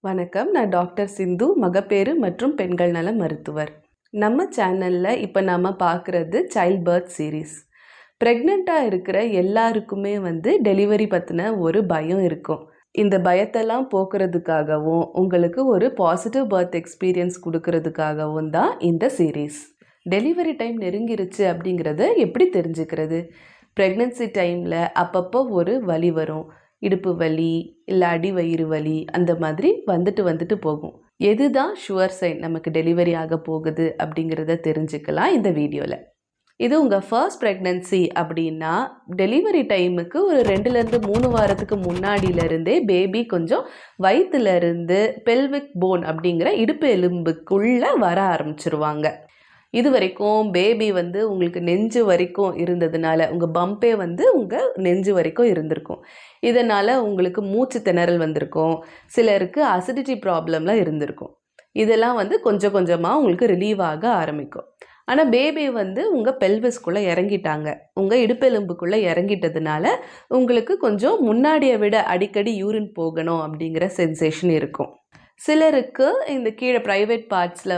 வணக்கம். நான் டாக்டர் சிந்து, மகப்பேறு மற்றும் பெண்கள் நல மருத்துவர். நம்ம சேனலில் இப்போ நம்ம பார்க்குறது சைல்ட் பர்த் சீரீஸ். ப்ரெக்னெண்ட்டாக இருக்கிற எல்லாருக்குமே டெலிவரி பற்றின ஒரு பயம் இருக்கும். இந்த பயத்தெல்லாம் போக்குறதுக்காகவும் உங்களுக்கு ஒரு பாசிட்டிவ் பர்த் எக்ஸ்பீரியன்ஸ் கொடுக்கறதுக்காகவும் தான் இந்த சீரீஸ். டெலிவரி டைம் நெருங்கிருச்சு அப்படிங்கிறத எப்படி தெரிஞ்சுக்கிறது? ப்ரெக்னென்சி டைமில் அப்பப்போ ஒரு வலி வரும். இடுப்பு வலி இல்லை அடி வயிறு வலி அந்த மாதிரி வந்துட்டு போகும். எதுதான் ஷுவர் சைன் நமக்கு டெலிவரி ஆக போகுது அப்படிங்கிறத தெரிஞ்சுக்கலாம் இந்த வீடியோவில். இது உங்கள் ஃபர்ஸ்ட் ப்ரெக்னென்சி அப்படின்னா டெலிவரி டைமுக்கு ஒரு 2லேருந்து 3 வாரத்துக்கு முன்னாடியிலேருந்தே பேபி கொஞ்சம் வயிற்றுலேருந்து பெல்விக் போன் அப்படிங்கிற இடுப்பு எலும்புக்குள்ளே வர ஆரம்பிச்சிருவாங்க. இது வரைக்கும் பேபி உங்களுக்கு நெஞ்சு வரைக்கும் இருந்ததுனால உங்கள் பம்பே உங்கள் நெஞ்சு வரைக்கும் இருந்திருக்கும். இதனால் உங்களுக்கு மூச்சு திணறல் வந்திருக்கும். சிலருக்கு அசிடிட்டி ப்ராப்ளம்லாம் இருந்திருக்கும். இதெல்லாம் கொஞ்சம் கொஞ்சமாக உங்களுக்கு ரிலீவ் ஆக ஆரம்பிக்கும். ஆனால் பேபி உங்கள் பெல்விஸ்குள்ளே இறங்கிட்டாங்க, உங்கள் இடுப்பெலும்புக்குள்ளே இறங்கிட்டதுனால உங்களுக்கு கொஞ்சம் முன்னாடியை விட அடிக்கடி யூரின் போகணும் அப்படிங்கிற சென்சேஷன் இருக்கும். சிலருக்கு இந்த கீழே ப்ரைவேட் பார்ட்ஸில்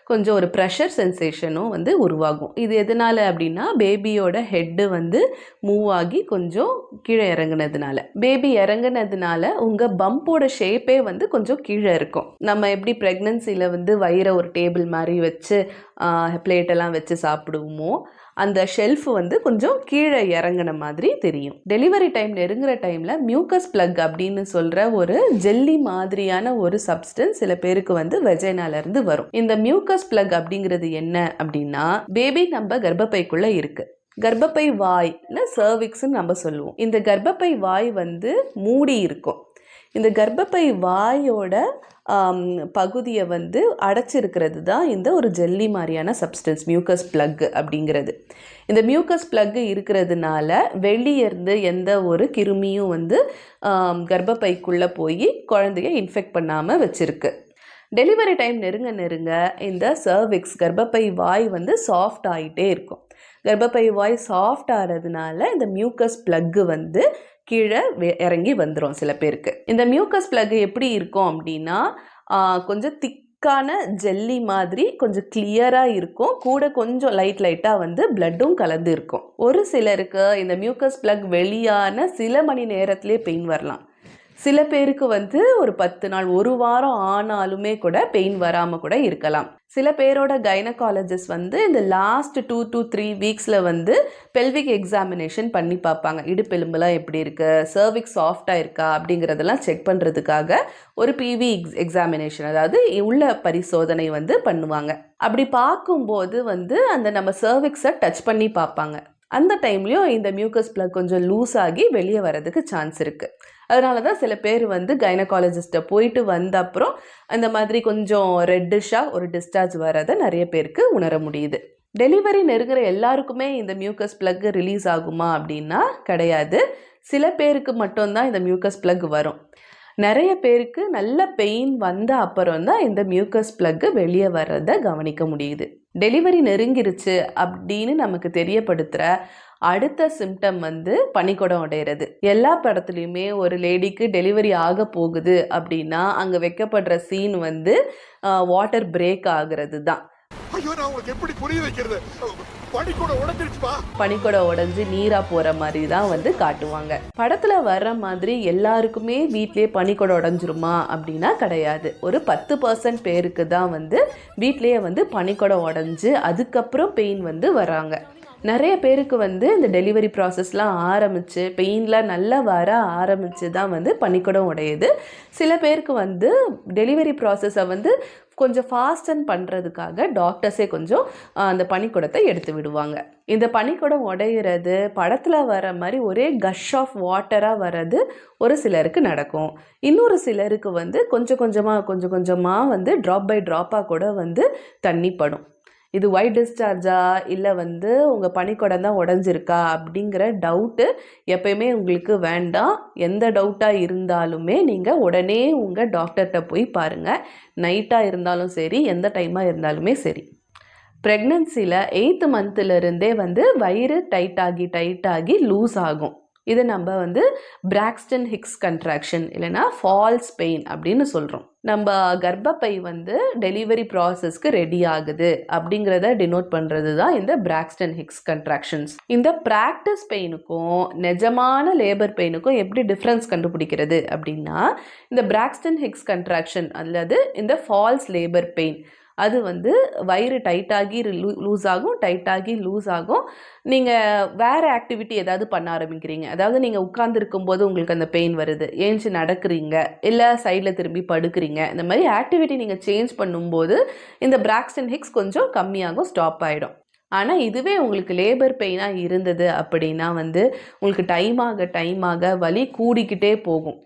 கொஞ்சம் ஒரு ப்ரெஷர் சென்சேஷனும் உருவாகும். இது எதனால் அப்படின்னா பேபியோட ஹெட்டு மூவ் ஆகி கொஞ்சம் கீழே இறங்குனதுனால. பேபி இறங்குனதுனால உங்கள் பம்போட ஷேப்பே கொஞ்சம் கீழே இருக்கும். நம்ம எப்படி ப்ரெக்னன்சியில் வயிறை ஒரு டேபிள் மாதிரி வச்சு பிளேட்டெல்லாம் வச்சு சாப்பிடுவோமோ அந்த ஷெல்ஃப் கொஞ்சம் கீழே இறங்கின மாதிரி தெரியும். டெலிவரி டைம் நெருங்குற டைமில் மியூக்கஸ் பிளக் அப்படின்னு சொல்கிற ஒரு ஜெல்லி மாதிரியான ஒரு சப்ஸ்டன்ஸ் சில பேருக்கு வெஜைனாலேருந்து வரும். இந்த மியூக்கஸ் பிளக் அப்படிங்கிறது என்ன அப்படின்னா பேபி நம்ம கர்ப்பப்பைக்குள்ளே இருக்குது. கர்ப்பப்பை வாய் இல்லை சர்விக்ஸ்ன்னு நம்ம சொல்லுவோம். இந்த கர்ப்பப்பை வாய் மூடி இருக்கும். இந்த கர்ப்பப்பை வாயோட பகுதியை அடைச்சிருக்கிறது தான் இந்த ஒரு ஜெல்லி மாதிரியான சப்ஸ்டன்ஸ் மியூக்கஸ் பிளக் அப்படிங்கிறது. இந்த மியூக்கஸ் பிளக் இருக்கிறதுனால வெளியேருந்து எந்த ஒரு கிருமியும் கர்ப்பப்பைக்குள்ளே போய் குழந்தைய இன்ஃபெக்ட் பண்ணாமல் வச்சுருக்கு. டெலிவரி டைம் நெருங்க இந்த சர்விக்ஸ் கர்ப்பப்பை வாய் சாஃப்ட் ஆகிட்டே இருக்கும். கர்ப்பப்பை வாய் சாஃப்ட் ஆகிறதுனால இந்த மியூக்கஸ் பிளக்கு கீழே இறங்கி வந்துடும் சில பேருக்கு. இந்த மியூக்கஸ் பிளக் எப்படி இருக்கும் அப்படின்னா கொஞ்சம் திக்கான ஜெல்லி மாதிரி கொஞ்சம் கிளியராக இருக்கும். கூட கொஞ்சம் லைட்டாக பிளட்டும் கலந்து இருக்கும். ஒரு சிலருக்கு இந்த மியூக்கஸ் பிளக் வெளியான சில மணி நேரத்திலே பெயின் வரலாம். சில பேருக்கு ஒரு 10 நாள் 1 வாரம் ஆனாலுமே கூட பெயின் வராமல் கூட இருக்கலாம். சில பேரோட கைனகாலஜிஸ்ட் இந்த லாஸ்ட் 2 to 3 வீக்ஸில் பெல்விக் எக்ஸாமினேஷன் பண்ணி பார்ப்பாங்க. இடுப்பெலும்புலாம் எப்படி இருக்குது, சர்விக்ஸ் சாஃப்டாக இருக்கா அப்படிங்கிறதெல்லாம் செக் பண்ணுறதுக்காக ஒரு பிவி எக்ஸாமினேஷன், அதாவது உள்ள பரிசோதனை பண்ணுவாங்க. அப்படி பார்க்கும்போது அந்த நம்ம சர்விக்ஸை டச் பண்ணி பார்ப்பாங்க. அந்த டைம்லேயும் இந்த மியூக்கஸ் பிளக் கொஞ்சம் லூஸ் ஆகி வெளியே வரதுக்கு சான்ஸ் இருக்குது. அதனால தான் சில பேர் கைனகாலஜிஸ்ட்டை போயிட்டு வந்த அப்புறம் அந்த மாதிரி கொஞ்சம் ரெட்டிஷாக ஒரு டிஸ்சார்ஜ் வரதை நிறைய பேருக்கு உணர முடியுது. டெலிவரி நெருங்குற எல்லாருக்குமே இந்த மியூக்கஸ் பிளக் ரிலீஸ் ஆகுமா அப்படின்னா கிடையாது. சில பேருக்கு மட்டும்தான் இந்த மியூக்கஸ் பிளக் வரும். நிறைய பேருக்கு நல்ல பெயின் வந்த அப்புறம் தான் இந்த மியூக்கஸ் பிளக் வெளியே வர்றதை கவனிக்க முடியுது. டெலிவரி நெருங்கிருச்சு அப்படின்னு நமக்கு தெரியப்படுத்துகிற அடுத்த சிம்டம் பனிக்குடம் உடையிறது. எல்லா படத்துலையுமே ஒரு லேடிக்கு டெலிவரி ஆக போகுது அப்படின்னா அங்கே வைக்கப்படுற சீன் வாட்டர் பிரேக் ஆகுறது தான். பனிக்குடம் உடைஞ்சு நீரா போற மாதிரி தான் காட்டுவாங்க. படத்துல வர்ற மாதிரி எல்லாருக்குமே வீட்லயே பனிக்குடம் உடைஞ்சிருமா அப்படின்னா கிடையாது. ஒரு 10% பேருக்கு தான் வீட்லயே பனிக்குடம் உடைஞ்சு அதுக்கப்புறம் பெயின் வராங்க. நிறைய பேருக்கு இந்த டெலிவரி ப்ராசஸ்லாம் ஆரம்பித்து பெயின்லாம் நல்லா வர ஆரம்பித்து தான் பனிக்குடம் உடையுது. சில பேருக்கு டெலிவரி ப்ராசஸை கொஞ்சம் ஃபாஸ்டன் பண்ணுறதுக்காக டாக்டர்ஸே கொஞ்சம் அந்த பனிக்குடத்தை எடுத்து விடுவாங்க. இந்த பனிக்குடம் உடையிறது படத்தில் வர மாதிரி ஒரே கஷ் ஆஃப் வாட்டராக வர்றது ஒரு சிலருக்கு நடக்கும். இன்னொரு சிலருக்கு கொஞ்சம் கொஞ்சமாக ட்ராப் பை ட்ராப்பாக கூட தண்ணி படும். இது ஒயிட் டிஸ்சார்ஜா இல்லை உங்கள் பனிக்குடம் தான் உடஞ்சிருக்கா அப்படிங்கிற டவுட்டு எப்பயுமே உங்களுக்கு வேண்டாம். எந்த டவுட்டாக இருந்தாலுமே நீங்கள் உடனே உங்கள் டாக்டர்கிட்ட போய் பாருங்கள். நைட்டாக இருந்தாலும் சரி, எந்த டைமாக இருந்தாலுமே சரி. ப்ரெக்னன்சியில் 8th மந்த்லேருந்தே வயிறு டைட்டாகி லூஸ் ஆகும். இதை நம்ம வந்து பிராக்ஸ்டன் ஹிக்ஸ் கன்ட்ராக்ஷன் இல்லைன்னா ஃபால்ஸ் பெயின் அப்படின்னு சொல்கிறோம். நம்ம கர்ப்பப்பை வந்து டெலிவரி ப்ராசஸ்க்கு ரெடி ஆகுது அப்படிங்கிறத டினோட் பண்ணுறது தான் இந்த பிராக்ஸ்டன் ஹிக்ஸ் கன்ட்ராக்ஷன்ஸ். இந்த ப்ராக்டிஸ் பெயினுக்கும் நிஜமான லேபர் பெயினுக்கும் எப்படி டிஃப்ரென்ஸ் கண்டுபிடிக்கிறது அப்படின்னா, இந்த பிராக்ஸ்டன் ஹிக்ஸ் கன்ட்ராக்ஷன் அல்லது இந்த ஃபால்ஸ் லேபர் பெயின் அது வந்து வயிறு டைட்டாகி லூஸ் ஆகும், டைட்டாகி லூஸ் ஆகும். நீங்கள் வேறு ஆக்டிவிட்டி ஏதாவது பண்ண ஆரம்பிக்கிறீங்க, அதாவது நீங்கள் உட்கார்ந்துருக்கும் போது உங்களுக்கு அந்த பெயின் வருது, ஏஞ்சி நடக்கிறீங்க, இல்லை சைடில் திரும்பி படுக்கிறீங்க, இந்த மாதிரி ஆக்டிவிட்டி நீங்கள் சேஞ்ச் பண்ணும்போது இந்த பிராக்ஸ்டன் ஹிக்ஸ் கொஞ்சம் கம்மியாகும், ஸ்டாப் ஆகிடும். ஆனால் இதுவே உங்களுக்கு லேபர் பெயினாக இருந்தது அப்படின்னா வந்து உங்களுக்கு டைம் ஆக வலி கூடிக்கிட்டே போகும்.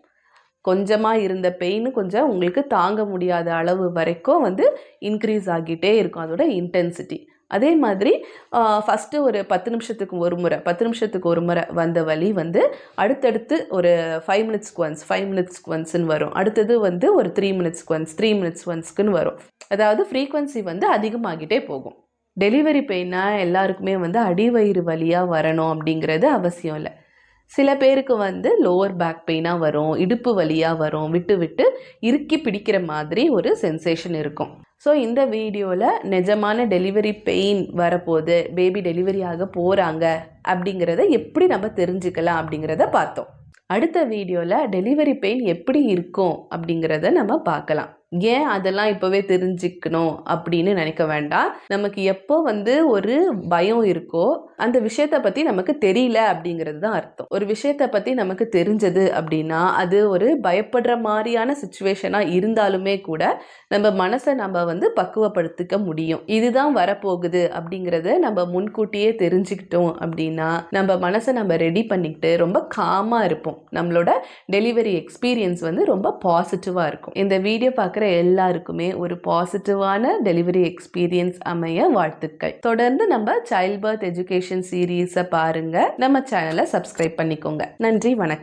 கொஞ்சமாக இருந்த பெயின் கொஞ்சம் உங்களுக்கு தாங்க முடியாத அளவு வரைக்கும் வந்து இன்க்ரீஸ் ஆகிட்டே இருக்கும் அதோட இன்டென்சிட்டி. அதே மாதிரி ஃபஸ்ட்டு ஒரு 10 நிமிஷத்துக்கு ஒரு முறை வந்த வலி வந்து அடுத்தடுத்து ஒரு 5 மினிட்ஸ்க்கு ஒன்ஸ்ன்னு வரும். அடுத்தது வந்து ஒரு 3 மினிட்ஸ்க்கு ஒன்ஸ்க்குன்னு வரும். அதாவது ஃப்ரீக்வன்சி வந்து அதிகமாகிட்டே போகும். டெலிவரி பெயினா எல்லாருக்குமே வந்து அடிவயிறு வலியாக வரணும் அப்படிங்கிறது அவசியம் இல்லை. சில பேருக்கு வந்து லோவர் பேக் பெயினாக வரும், இடுப்பு வலியாக வரும், விட்டு விட்டு இறுக்கி பிடிக்கிற மாதிரி ஒரு சென்சேஷன் இருக்கும். ஸோ இந்த வீடியோவில் நிஜமான டெலிவரி பெயின் வரப்போகுது, பேபி டெலிவரி ஆக போகிறாங்க அப்படிங்கிறத எப்படி நம்ம தெரிஞ்சுக்கலாம் அப்படிங்கிறத பார்த்தோம். அடுத்த வீடியோவில் டெலிவரி பெயின் எப்படி இருக்கும் அப்படிங்கிறத நம்ம பார்க்கலாம். ஏன் அதெல்லாம் இப்போவே தெரிஞ்சுக்கணும் அப்படின்னு நினைக்க வேண்டாம். நமக்கு எப்போ வந்து ஒரு பயம் இருக்கோ அந்த விஷயத்தை பற்றி நமக்கு தெரியல அப்படிங்கிறது தான் அர்த்தம். ஒரு விஷயத்தை பற்றி நமக்கு தெரிஞ்சது அப்படின்னா அது ஒரு பயப்படுற மாதிரியான சுச்சுவேஷனாக இருந்தாலுமே கூட நம்ம மனசை நம்ம வந்து பக்குவப்படுத்திக்க முடியும். இதுதான் வரப்போகுது அப்படிங்கிறத நம்ம முன்கூட்டியே தெரிஞ்சுக்கிட்டோம் அப்படின்னா நம்ம மனசை நம்ம ரெடி பண்ணிக்கிட்டு ரொம்ப காமாக இருப்போம். நம்மளோட டெலிவரி எக்ஸ்பீரியன்ஸ் வந்து ரொம்ப பாசிட்டிவாக இருக்கும். இந்த வீடியோ பார்க்குற எல்லாருக்குமே ஒரு பாசிட்டிவான டெலிவரி எக்ஸ்பீரியன்ஸ் அமைய வாழ்த்துக்கள். தொடர்ந்து நம்ம சைல்ட் பர்த் எஜுகேஷன் சீரீஸை பாருங்க. நம்ம சேனலை சப்ஸ்கிரைப் பண்ணிக்கோங்க. நன்றி, வணக்கம்.